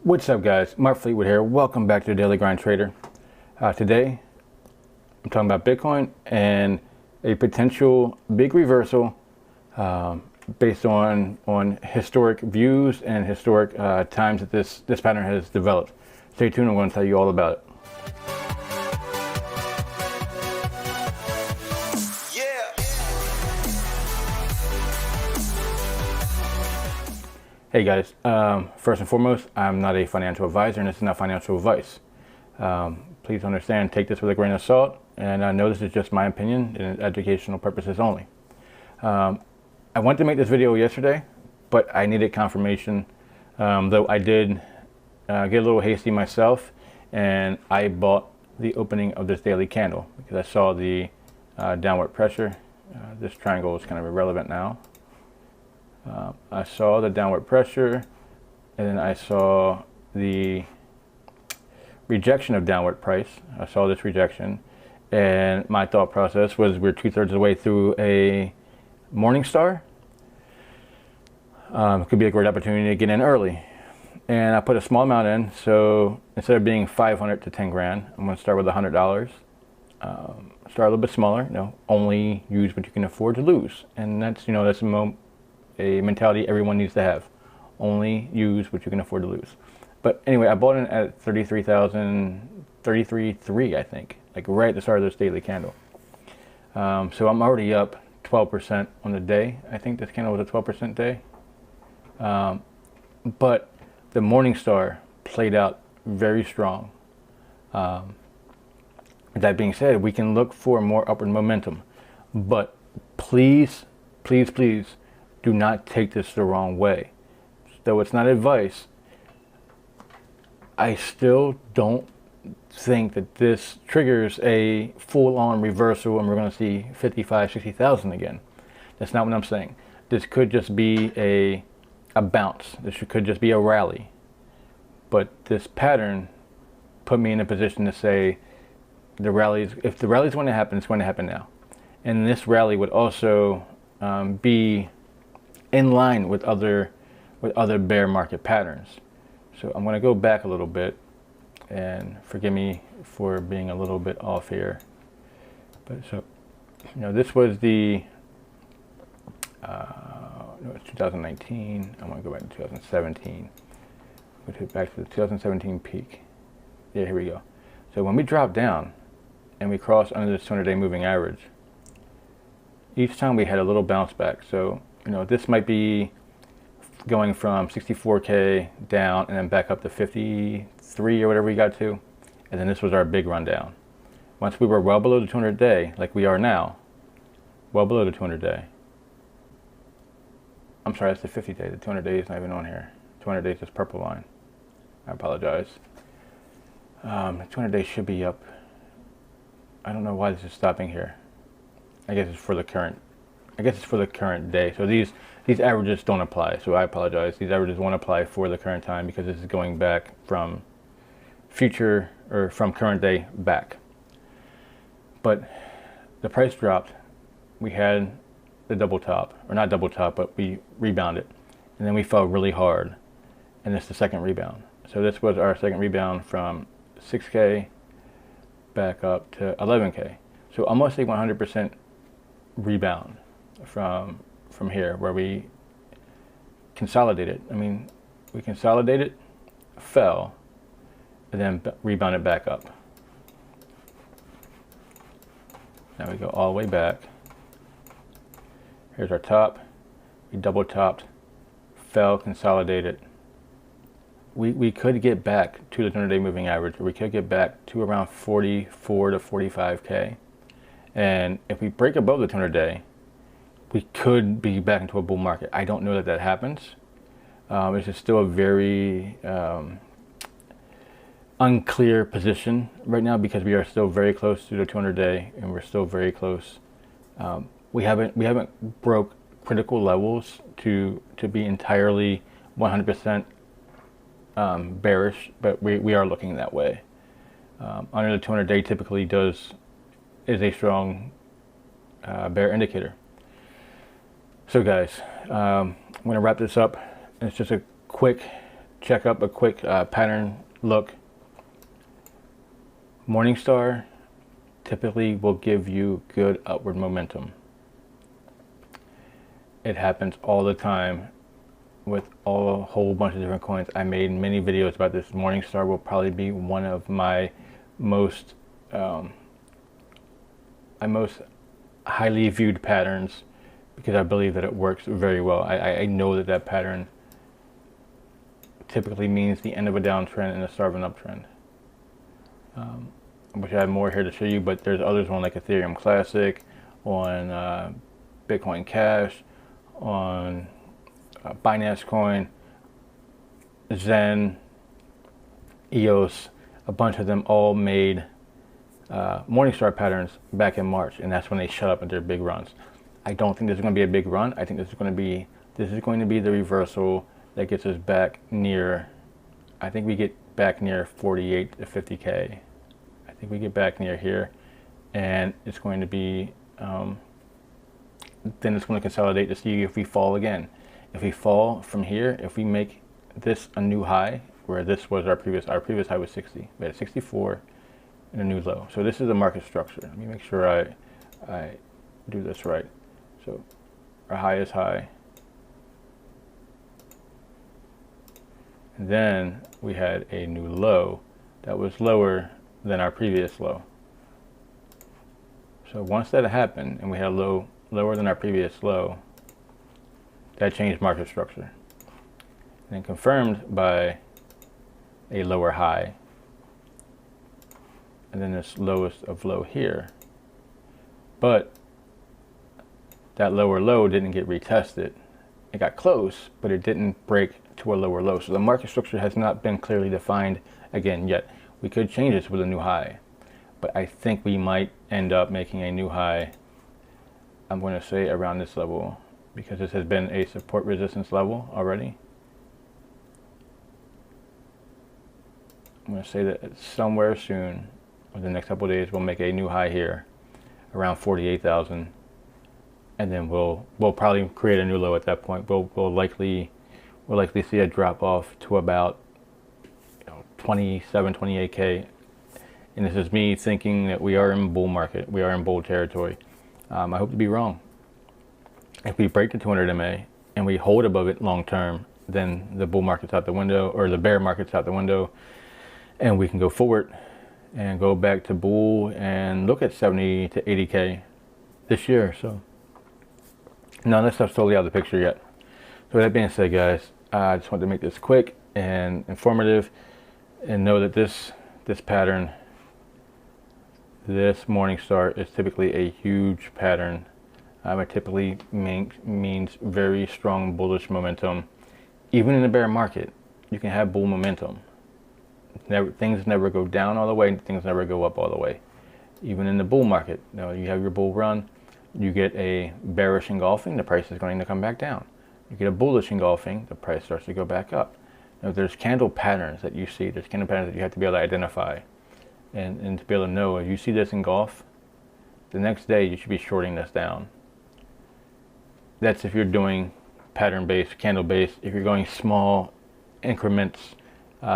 What's up, guys? Mark Fleetwood here. Welcome back to the Daily Grind Trader. Today, I'm talking about Bitcoin and a potential big reversal based on historic views and historic times that this pattern has developed. Stay tuned. I'm going to tell you all about it. Hey guys, first and foremost, I'm not a financial advisor and this is not financial advice. Please understand, take this with a grain of salt, and know this is just my opinion and educational purposes only. I wanted to make this video yesterday, but I needed confirmation, though I did get a little hasty myself, and I bought the opening of this daily candle because I saw the downward pressure. This triangle is kind of irrelevant now. I saw the downward pressure, and then I saw the rejection of downward price. I saw this rejection, and my thought process was we're 2/3 of the way through a morning star. It could be a great opportunity to get in early, and I put a small amount in. So instead of being 500 to 10 grand, I'm going to start with $100. Start a little bit smaller. Only use what you can afford to lose, and that's that's a mentality everyone needs to have. Only use what you can afford to lose. But anyway, I bought in at 33,303, I think, like right at the start of this daily candle. So I'm already up 12% on the day. I think this candle was a 12% day. But the morning star played out very strong. That being said, we can look for more upward momentum. But please, please, please, do not take this the wrong way. Though it's not advice, I still don't think that this triggers a full-on reversal and we're going to see 55, 60,000 again. That's not what I'm saying. This could just be a bounce. This could just be a rally. But this pattern put me in a position to say if the rally is going to happen, it's going to happen now. And this rally would also be in line with other bear market patterns. So I'm going to go back a little bit, and forgive me for being a little bit off here. But so, this was the no, it's 2019. I want to go back to 2017. We'll hit back to the 2017 peak. Yeah, here we go. So when we drop down and we cross under this 200-day moving average, each time we had a little bounce back. So this might be going from 64K down and then back up to 53 or whatever we got to. And then this was our big rundown. Once we were well below the 200-day, like we are now, well below the 200-day. I'm sorry, that's the 50-day. The 200-day is not even on here. 200-day is this purple line. I apologize. The 200-day should be up. I don't know why this is stopping here. I guess it's for the current day. So these averages don't apply. So I apologize. These averages won't apply for the current time because this is going back from future or from current day back. But the price dropped. We had the double top, or not double top, but we rebounded. And then we fell really hard. And it's the second rebound. So this was our second rebound from 6K back up to 11K. So almost a 100% rebound from here, where we consolidated. We consolidated, fell, and then rebounded back up. Now we go all the way back. Here's our top. We double topped, fell, consolidated. We could get back to the 200-day moving average, or we could get back to around 44 to 45K. And if we break above the 200-day, we could be back into a bull market. I don't know that happens. It's just still a very unclear position right now because we are still very close to the 200-day, and we're still very close. We haven't broke critical levels to be entirely 100% bearish, but we are looking that way. Under the 200-day typically is a strong bear indicator. So guys, I'm going to wrap this up. It's just a quick check up a quick pattern look. Morningstar typically will give you good upward momentum. It happens all the time with a whole bunch of different coins. I made many videos about this. Morningstar will probably be one of my most highly viewed patterns, because I believe that it works very well. I know that pattern typically means the end of a downtrend and the start of an uptrend. Which I have more here to show you, but there's others on like Ethereum Classic, on Bitcoin Cash, on Binance Coin, Zen, EOS. A bunch of them all made Morningstar patterns back in March, and that's when they shut up at their big runs. I don't think this is going to be a big run. I think this is going to be the reversal that gets us back near. I think we get back near 48 to 50K. I think we get back near here, and it's going to be. Then it's going to consolidate to see if we fall again. If we fall from here, if we make this a new high, where this was our previous high was 60. We had 64 and a new low. So this is the market structure. Let me make sure I do this right. So our high is high. And then we had a new low that was lower than our previous low. So once that happened and we had a low lower than our previous low, that changed market structure. And then confirmed by a lower high. And then this lowest of low here. But that lower low didn't get retested. It got close, but it didn't break to a lower low. So the market structure has not been clearly defined again yet. We could change this with a new high, but I think we might end up making a new high, I'm going to say around this level, because this has been a support resistance level already. I'm going to say that somewhere soon, or the next couple of days, we'll make a new high here around 48,000, and then we'll probably create a new low at that point. We'll likely see a drop off to about 27, 28K, and this is me thinking that we are in bull market, we are in bull territory. I hope to be wrong. If we break the 200 MA and we hold above it long term, then the bull market's out the window, or the bear market's out the window, and we can go forward and go back to bull and look at 70 to 80K this year. So none of this stuff's totally out of the picture yet. So with that being said, guys, I just wanted to make this quick and informative, and know that this pattern, this Morningstar, is typically a huge pattern. It typically means very strong bullish momentum. Even in the bear market, you can have bull momentum. Things never go down all the way, things never go up all the way. Even in the bull market, you have your bull run, you get a bearish engulfing, the price is going to come back down. You get a bullish engulfing, the price starts to go back up. There's candle patterns that you see, there's candle patterns that you have to be able to identify, and to be able to know, if you see this engulf, the next day you should be shorting this down. That's if you're doing pattern-based, candle-based. If you're going small increments,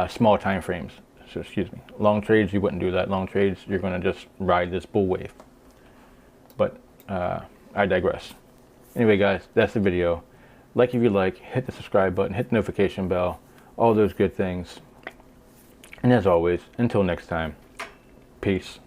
small time frames, so excuse me, long trades, you wouldn't do that. Long trades, you're going to just ride this bull wave. But I digress. Anyway, guys, that's the video. Like if you like, hit the subscribe button, hit the notification bell, all those good things. And as always, until next time, peace.